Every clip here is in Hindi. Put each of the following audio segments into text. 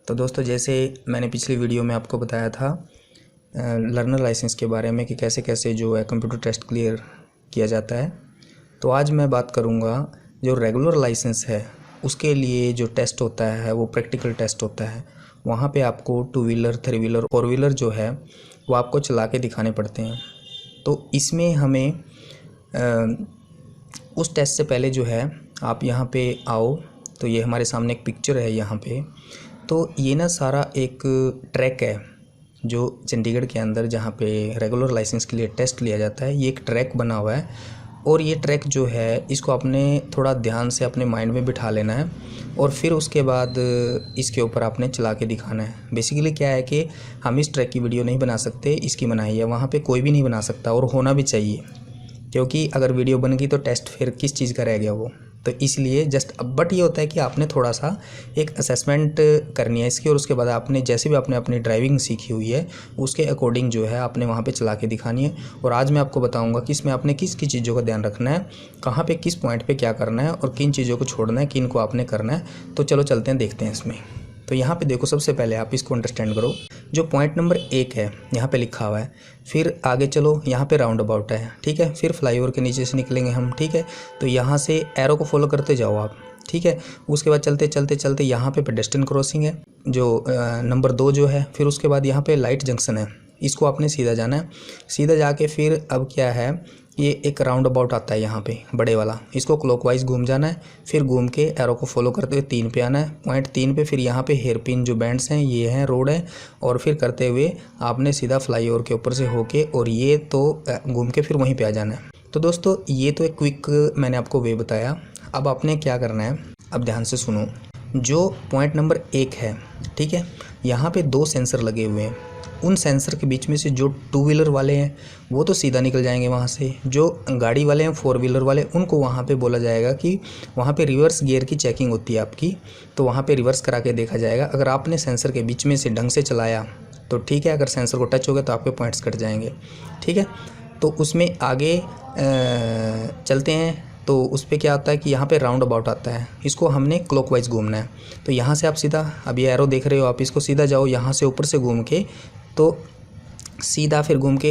तो दोस्तों, जैसे मैंने पिछली वीडियो में आपको बताया था लर्नर लाइसेंस के बारे में कि कैसे कैसे जो है कंप्यूटर टेस्ट क्लियर किया जाता है। तो आज मैं बात करूँगा जो रेगुलर लाइसेंस है उसके लिए जो टेस्ट होता है वो प्रैक्टिकल टेस्ट होता है। वहाँ पे आपको 2 व्हीलर 3 व्हीलर 4 व्हीलर जो है वो आपको चला के दिखाने पड़ते हैं। तो इसमें हमें उस टेस्ट से पहले जो है आप यहाँ पे आओ, तो ये हमारे सामने एक पिक्चर है यहाँ पे। तो ये ना सारा एक ट्रैक है जो चंडीगढ़ के अंदर जहाँ पे रेगुलर लाइसेंस के लिए टेस्ट लिया जाता है, ये एक ट्रैक बना हुआ है। और ये ट्रैक जो है इसको आपने थोड़ा ध्यान से अपने माइंड में बिठा लेना है और फिर उसके बाद इसके ऊपर आपने चला के दिखाना है। बेसिकली क्या है कि हम इस ट्रैक की वीडियो नहीं बना सकते, इसकी मनाही है, वहाँ पे कोई भी नहीं बना सकता और होना भी चाहिए, क्योंकि अगर वीडियो बन गई तो टेस्ट फिर किस चीज़ का रह गया वो। तो इसलिए बट ये होता है कि आपने थोड़ा सा एक असेसमेंट करनी है इसकी, और उसके बाद आपने जैसे भी आपने अपनी ड्राइविंग सीखी हुई है उसके अकॉर्डिंग जो है आपने वहाँ पे चला के दिखानी है। और आज मैं आपको बताऊंगा कि इसमें आपने किस किस चीज़ों का ध्यान रखना है, कहाँ पे किस पॉइंट पे क्या करना है और किन चीज़ों को छोड़ना है, किन को आपने करना है। तो चलो चलते हैं, देखते हैं इसमें। तो यहाँ पे देखो, सबसे पहले आप इसको अंडरस्टैंड करो। जो पॉइंट नंबर 1 है यहाँ पे लिखा हुआ है, फिर आगे चलो, यहाँ पे राउंड अबाउट है, ठीक है। फिर फ्लाईओवर के नीचे से निकलेंगे हम, ठीक है। तो यहाँ से एरो को फॉलो करते जाओ आप, ठीक है। उसके बाद चलते चलते चलते यहाँ पे पेडेस्ट्रियन क्रॉसिंग है जो नंबर 2 जो है। फिर उसके बाद यहाँ पे लाइट जंक्शन है, इसको आपने सीधा जाना है। सीधा जाके फिर अब क्या है, ये एक राउंड अबाउट आता है यहाँ पे बड़े वाला, इसको क्लॉकवाइज घूम जाना है। फिर घूम के एरो को फॉलो करते हुए 3 पे आना है, पॉइंट 3 पे। फिर यहाँ पे हेयर पिन जो बैंड्स हैं ये हैं, रोड है। और फिर करते हुए आपने सीधा फ्लाईओवर के ऊपर से होके और ये तो घूम के फिर वहीं पे आ जाना है। तो दोस्तों, ये तो एक क्विक मैंने आपको वे बताया। अब आपने क्या करना है, अब ध्यान से सुनो। जो पॉइंट नंबर 1 है, ठीक है, यहाँ पे 2 सेंसर लगे हुए हैं। उन सेंसर के बीच में से जो 2 व्हीलर वाले हैं वो तो सीधा निकल जाएंगे वहाँ से। जो गाड़ी वाले हैं 4 व्हीलर वाले, उनको वहाँ पे बोला जाएगा कि वहाँ पे रिवर्स गियर की चेकिंग होती है आपकी, तो वहाँ पे रिवर्स करा के देखा जाएगा। अगर आपने सेंसर के बीच में से ढंग से चलाया तो ठीक है, अगर सेंसर को टच हो गया तो आपके पॉइंट्स कट जाएंगे, ठीक है। तो उसमें आगे चलते हैं। तो उस पर क्या होता है कि यहाँ पे राउंड अबाउट आता है, इसको हमने क्लॉकवाइज घूमना है। तो यहाँ से आप सीधा, अब ये एरो देख रहे हो आप, इसको सीधा जाओ, यहाँ से ऊपर से घूम के तो सीधा फिर घूम के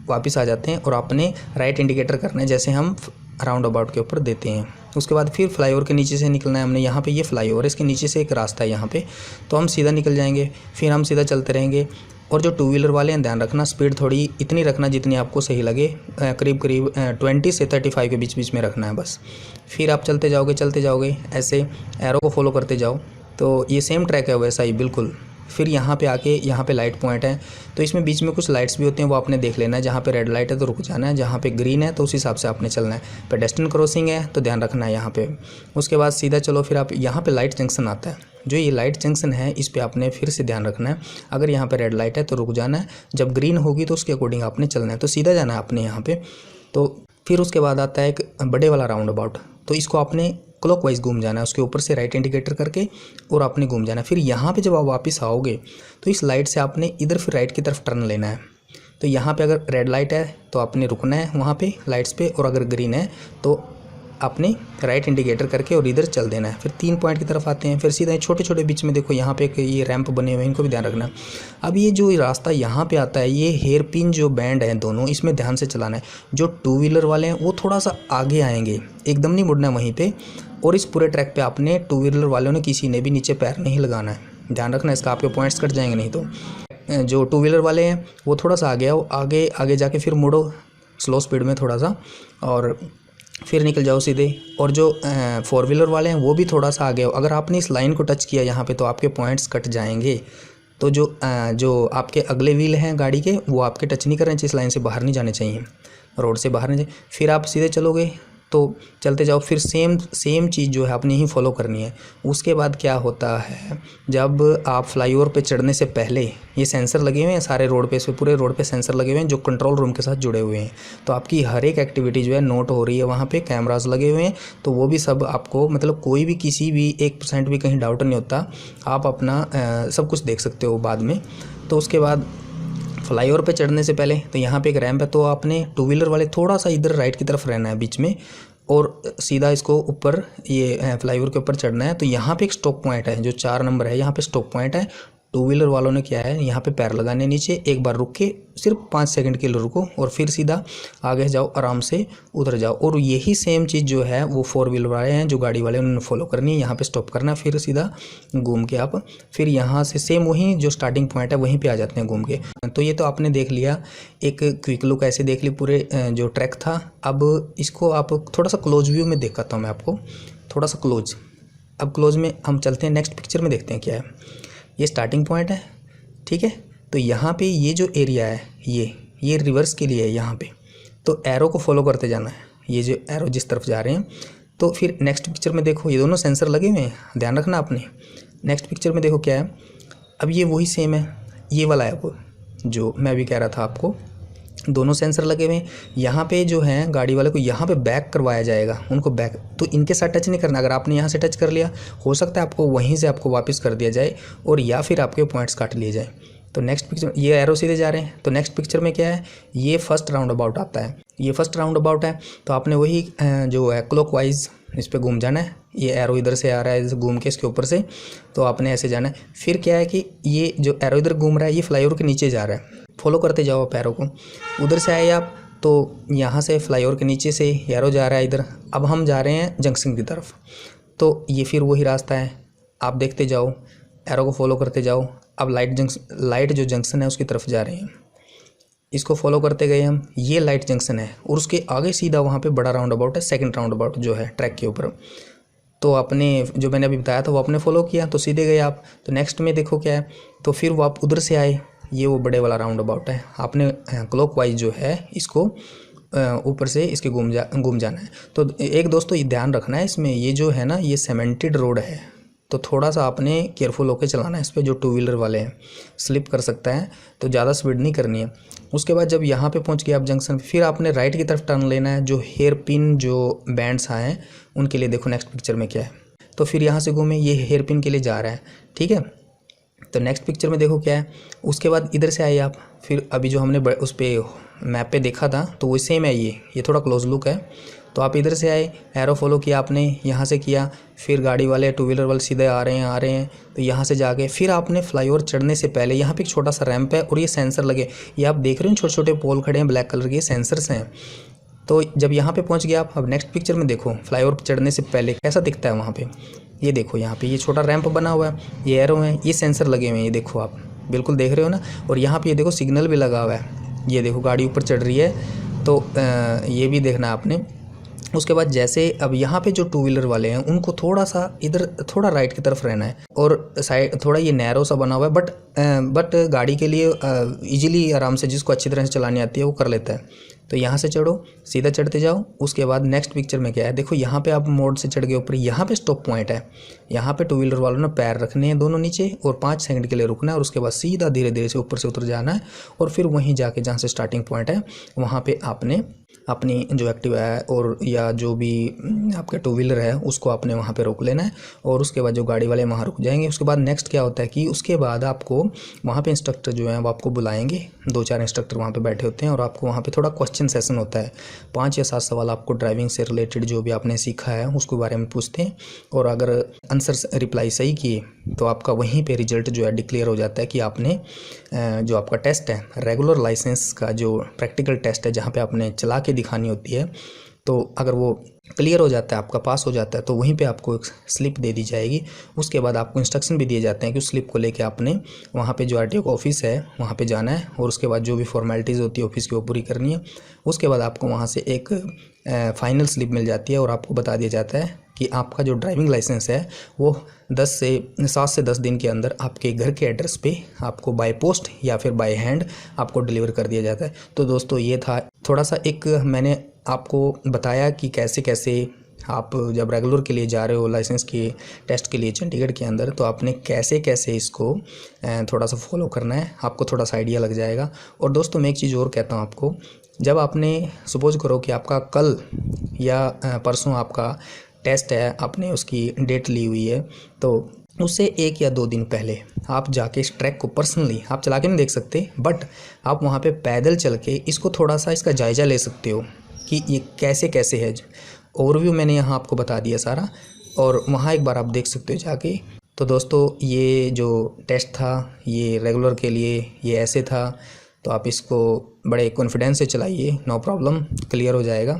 वापस आ जाते हैं और आपने राइट इंडिकेटर करना है जैसे हम राउंड अबाउट के ऊपर देते हैं। उसके बाद फिर फ्लाईओवर के नीचे से निकलना है हमने। यहाँ पे ये फ्लाईओवर है, इसके नीचे से एक रास्ता है यहाँ पे, तो हम सीधा निकल जाएंगे। फिर हम सीधा चलते रहेंगे। और जो 2 व्हीलर वाले हैं, ध्यान रखना स्पीड थोड़ी इतनी रखना जितनी आपको सही लगे, करीब करीब 20 से 35 के बीच बीच में रखना है बस। फिर आप चलते जाओगे ऐसे एरो को फॉलो करते जाओ। तो ये सेम ट्रैक है वैसा ही बिल्कुल। फिर यहाँ पे आके यहाँ पे लाइट पॉइंट है, तो इसमें बीच में कुछ लाइट्स भी होते हैं, वो आपने देख लेना है। जहाँ पे रेड लाइट है तो रुक जाना है, जहाँ पे ग्रीन है तो उस हिसाब से आपने चलना है। पेडेस्ट्रियन क्रॉसिंग है तो ध्यान रखना है यहाँ पे। उसके बाद सीधा चलो, फिर आप यहाँ पे लाइट जंक्शन आता है। जो ये लाइट जंक्शन है इस पर आपने फिर से ध्यान रखना है। अगर यहाँ पे रेड लाइट है तो रुक जाना है, जब ग्रीन होगी तो उसके अकॉर्डिंग आपने चलना है। तो सीधा जाना है आपने यहाँ पे। तो फिर उसके बाद आता है एक बड़े वाला राउंड अबाउट, तो इसको आपने क्लॉकवाइज घूम जाना है, उसके ऊपर से राइट इंडिकेटर करके और आपने घूम जाना है। फिर यहाँ पे जब आप वापस आओगे तो इस लाइट से आपने इधर फिर राइट की तरफ टर्न लेना है। तो यहाँ पे अगर रेड लाइट है तो आपने रुकना है वहाँ पे लाइट्स पे, और अगर ग्रीन है तो आपने राइट इंडिकेटर करके और इधर चल देना है। फिर 3 पॉइंट की तरफ आते हैं। फिर सीधा छोटे छोटे बीच में देखो यहाँ पे ये रैंप बने हुए हैं, इनको भी ध्यान रखना है। अब ये जो रास्ता यहाँ पे आता है, ये हेयर पिन जो बैंड है दोनों, इसमें ध्यान से चलाना है। जो 2 व्हीलर वाले हैं वो थोड़ा सा आगे आएंगे, एकदम नहीं मुड़ना है वहीं पे। और इस पूरे ट्रैक पे आपने 2 व्हीलर वालों ने किसी ने भी नीचे पैर नहीं लगाना है, ध्यान रखना इसका, आपके पॉइंट्स कट जाएंगे नहीं तो। जो 2 व्हीलर वाले हैं वो थोड़ा सा आगे आओ, आगे जाके फिर मुड़ो स्लो स्पीड में थोड़ा सा, और फिर निकल जाओ सीधे। और जो 4 व्हीलर वाले हैं वो भी थोड़ा सा आगे आओ। अगर आपने इस लाइन को टच किया यहाँ पे तो आपके पॉइंट्स कट जाएंगे। तो जो आपके अगले व्हील हैं गाड़ी के, वो आपके टच नहीं करने चाहिए, इस लाइन से बाहर नहीं जाने चाहिए, रोड से बाहर नहीं चाहिए। फिर आप सीधे चलोगे तो चलते जाओ, फिर सेम चीज़ जो है आपने ही फॉलो करनी है। उसके बाद क्या होता है, जब आप फ्लाईओवर पे चढ़ने से पहले ये सेंसर लगे हुए हैं सारे रोड पे, इस पे पूरे रोड पे सेंसर लगे हुए हैं जो कंट्रोल रूम के साथ जुड़े हुए हैं। तो आपकी हर एक एक्टिविटी जो है नोट हो रही है, वहाँ पे कैमरास लगे हुए हैं, तो वो भी सब आपको, मतलब कोई भी किसी भी 1% भी कहीं डाउट नहीं होता, आप अपना सब कुछ देख सकते हो बाद में। तो उसके बाद फ्लाईओवर पे चढ़ने से पहले तो यहाँ पे एक रैंप है, तो आपने 2 व्हीलर वाले थोड़ा सा इधर राइट की तरफ रहना है बीच में, और सीधा इसको ऊपर ये फ्लाईओवर के ऊपर चढ़ना है। तो यहाँ पे एक स्टॉप पॉइंट है, जो 4 नंबर है, यहाँ पे स्टॉप पॉइंट है। टू व्हीलर वालों ने क्या है, यहाँ पे पैर लगाने नीचे, एक बार रुक के सिर्फ 5 सेकंड के लिए रुको और फिर सीधा आगे जाओ, आराम से उतर जाओ। और यही सेम चीज़ जो है वो 4 व्हीलर वाले हैं, जो गाड़ी वाले, उन्होंने फॉलो करनी है। यहाँ पे स्टॉप करना, फिर सीधा घूम के आप फिर यहाँ से सेम वहीं जो स्टार्टिंग पॉइंट है वहीं पर आ जाते हैं घूम के। तो ये तो आपने देख लिया, एक क्विक लुक ऐसे देख ली पूरे जो ट्रैक था। अब इसको आप थोड़ा सा क्लोज व्यू में दिखाता हूँ मैं आपको, थोड़ा सा क्लोज। अब क्लोज में हम चलते हैं, नेक्स्ट पिक्चर में देखते हैं क्या है। ये स्टार्टिंग पॉइंट है, ठीक है। तो यहाँ पे ये जो एरिया है ये रिवर्स के लिए है यहाँ पे। तो एरो को फॉलो करते जाना है, ये जो एरो जिस तरफ जा रहे हैं। तो फिर नेक्स्ट पिक्चर में देखो, ये दोनों सेंसर लगे हुए हैं, ध्यान रखना आपने। नेक्स्ट पिक्चर में देखो क्या है, अब ये वही सेम है, ये वाला है वो जो मैं भी कह रहा था आपको, दोनों सेंसर लगे हुए हैं। यहाँ पे जो है गाड़ी वाले को यहाँ पे बैक करवाया जाएगा, उनको बैक, तो इनके साथ टच नहीं करना। अगर आपने यहाँ से टच कर लिया, हो सकता है आपको वहीं से आपको वापस कर दिया जाए और या फिर आपके पॉइंट्स काट लिए जाए। तो नेक्स्ट पिक्चर, ये एरो सीधे जा रहे हैं। तो नेक्स्ट पिक्चर में क्या है, ये फर्स्ट राउंड अबाउट आता है, ये फर्स्ट राउंड अबाउट है। तो आपने वही जो है क्लॉक वाइज इस पर घूम जाना है। ये एरो इधर से आ रहा है घूम के इसके ऊपर से, तो आपने ऐसे जाना है। फिर क्या है कि ये जो एरो इधर घूम रहा है, ये फ्लाईओवर के नीचे जा रहा है, फॉलो करते जाओ आप एरो को। उधर से आए आप, तो यहाँ से फ्लाईओवर के नीचे से एरो जा रहा है इधर। अब हम जा रहे हैं जंक्शन की तरफ, तो ये फिर वही रास्ता है, आप देखते जाओ, एरो को फॉलो करते जाओ। अब लाइट जो जंक्शन है उसकी तरफ जा रहे हैं, इसको फॉलो करते गए हम। ये लाइट जंक्शन है और उसके आगे सीधा वहाँ पे बड़ा राउंड अबाउट है, सेकंड राउंड अबाउट जो है ट्रैक के ऊपर। तो आपने जो मैंने अभी बताया था वो आपने फॉलो किया, तो सीधे गए आप। तो नेक्स्ट में देखो क्या है, तो फिर वो आप उधर से आए, ये वो बड़े वाला राउंड अबाउट है। आपने क्लॉक वाइज जो है इसको ऊपर से इसके घूम जाना है। तो एक दोस्तों ये ध्यान रखना है, इसमें ये जो है ना, ये सीमेंटेड रोड है, तो थोड़ा सा आपने केयरफुल होकर चलाना है इस पर। जो टू व्हीलर वाले हैं, स्लिप कर सकता है, तो ज़्यादा स्पीड नहीं करनी है। उसके बाद जब यहाँ पे पहुँच गए आप जंक्शन, फिर आपने राइट की तरफ टर्न लेना है। जो हेयर पिन जो बैंड्स आए हैं उनके लिए देखो नेक्स्ट पिक्चर में क्या है। तो फिर यहाँ से घूमे, ये हेयर पिन के लिए जा रहा है, ठीक है। तो नेक्स्ट पिक्चर में देखो क्या है। उसके बाद इधर से आए आप, फिर अभी जो हमने उस पर मैप पे देखा था तो वो सेम है, ये थोड़ा क्लोज लुक है। तो आप इधर से आए, एरो फॉलो किया आपने, यहाँ से किया, फिर गाड़ी वाले टू व्हीलर वाले सीधे आ रहे हैं। तो यहाँ से जाके फिर आपने फ्लाईओवर चढ़ने से पहले यहाँ पे एक छोटा सा रैंप है और ये सेंसर लगे, ये आप देख रहे हो छोटे छोटे पोल खड़े हैं, ब्लैक कलर के सेंसर्स हैं। तो जब यहाँ पे पहुँच गया आप, अब नेक्स्ट पिक्चर में देखो फ्लाईओवर चढ़ने से पहले कैसा दिखता है वहाँ पे। ये देखो यहाँ पे ये छोटा रैंप बना हुआ है, ये एरो है, ये सेंसर लगे हुए हैं, ये देखो आप बिल्कुल देख रहे हो ना। और यहाँ पे ये देखो सिग्नल भी लगा हुआ है, ये देखो गाड़ी ऊपर चढ़ रही है, तो ये भी देखना आपने। उसके बाद जैसे अब यहाँ पे जो टू व्हीलर वाले हैं उनको थोड़ा सा इधर थोड़ा राइट की तरफ रहना है, और साइड थोड़ा ये नैरो सा बना हुआ है, बट गाड़ी के लिए इजीली आराम से जिसको अच्छी तरह से चलानी आती है वो कर लेता है। तो यहाँ से चढ़ो, सीधा चढ़ते जाओ। उसके बाद नेक्स्ट पिक्चर में क्या है, देखो यहाँ पे आप मोड़ से चढ़ गए ऊपर, यहाँ पे स्टॉप पॉइंट है। यहाँ पे टू व्हीलर वालों ने पैर रखने हैं दोनों नीचे और 5 सेकंड के लिए रुकना है, और उसके बाद सीधा धीरे धीरे से ऊपर से उतर जाना है। और फिर वहीं जाके जहाँ से स्टार्टिंग पॉइंट है वहाँ पे आपने अपनी जो एक्टिवा है और या जो भी आपके टू व्हीलर है उसको आपने वहाँ पे रोक लेना है, और उसके बाद जो गाड़ी वाले वहाँ रुक जाएंगे। उसके बाद नेक्स्ट क्या होता है कि उसके बाद आपको वहाँ पे इंस्ट्रक्टर जो है वो आपको बुलाएंगे, 2-4 इंस्ट्रक्टर वहाँ पे बैठे होते हैं, और आपको वहाँ पे थोड़ा क्वेश्चन सेशन होता है। 5 या 7 सवाल आपको ड्राइविंग से रिलेटेड जो भी आपने सीखा है उसके बारे में पूछते हैं, और अगर आंसर रिप्लाई सही किए तो आपका वहीं पे रिजल्ट जो है डिक्लेयर हो जाता है कि आपने जो आपका टेस्ट है रेगुलर लाइसेंस का, जो प्रैक्टिकल टेस्ट है जहाँ पे आपने चला के दिखानी होती है, तो अगर वो क्लियर हो जाता है, आपका पास हो जाता है, तो वहीं पे आपको एक स्लिप दे दी जाएगी। उसके बाद आपको इंस्ट्रक्शन भी दिए जाते हैं कि उस स्लिप को लेके आपने वहाँ पे जो आरटीओ का ऑफिस है वहाँ पे जाना है, और उसके बाद जो भी फॉर्मेलिटीज़ होती है ऑफिस की वो पूरी करनी है। उसके बाद आपको वहाँ से एक फाइनल स्लिप मिल जाती है, और आपको बता दिया जाता है कि आपका जो ड्राइविंग लाइसेंस है वो 7 से 10 दिन के अंदर आपके घर के एड्रेस पे आपको बाय पोस्ट या फिर बाय हैंड आपको डिलीवर कर दिया जाता है। तो दोस्तों ये था थोड़ा सा एक मैंने आपको बताया कि कैसे कैसे आप जब रेगुलर के लिए जा रहे हो लाइसेंस के टेस्ट के लिए चंडीगढ़ के अंदर, तो आपने कैसे कैसे इसको थोड़ा सा फॉलो करना है, आपको थोड़ा सा आइडिया लग जाएगा। और दोस्तों मैं एक चीज़ और कहता हूँ आपको, जब आपने सपोज करो कि आपका कल या परसों आपका टेस्ट है, आपने उसकी डेट ली हुई है, तो उससे 1 या 2 दिन पहले आप जाके इस ट्रैक को पर्सनली आप चला के नहीं देख सकते, बट आप वहाँ पे पैदल चल के इसको थोड़ा सा इसका जायज़ा ले सकते हो कि ये कैसे कैसे है। ओवरव्यू मैंने यहाँ आपको बता दिया सारा, और वहाँ एक बार आप देख सकते हो जाके। तो दोस्तों ये जो टेस्ट था ये रेगुलर के लिए ये ऐसे था, तो आप इसको बड़े कॉन्फिडेंस से चलाइए, नो प्रॉब्लम, क्लियर हो जाएगा।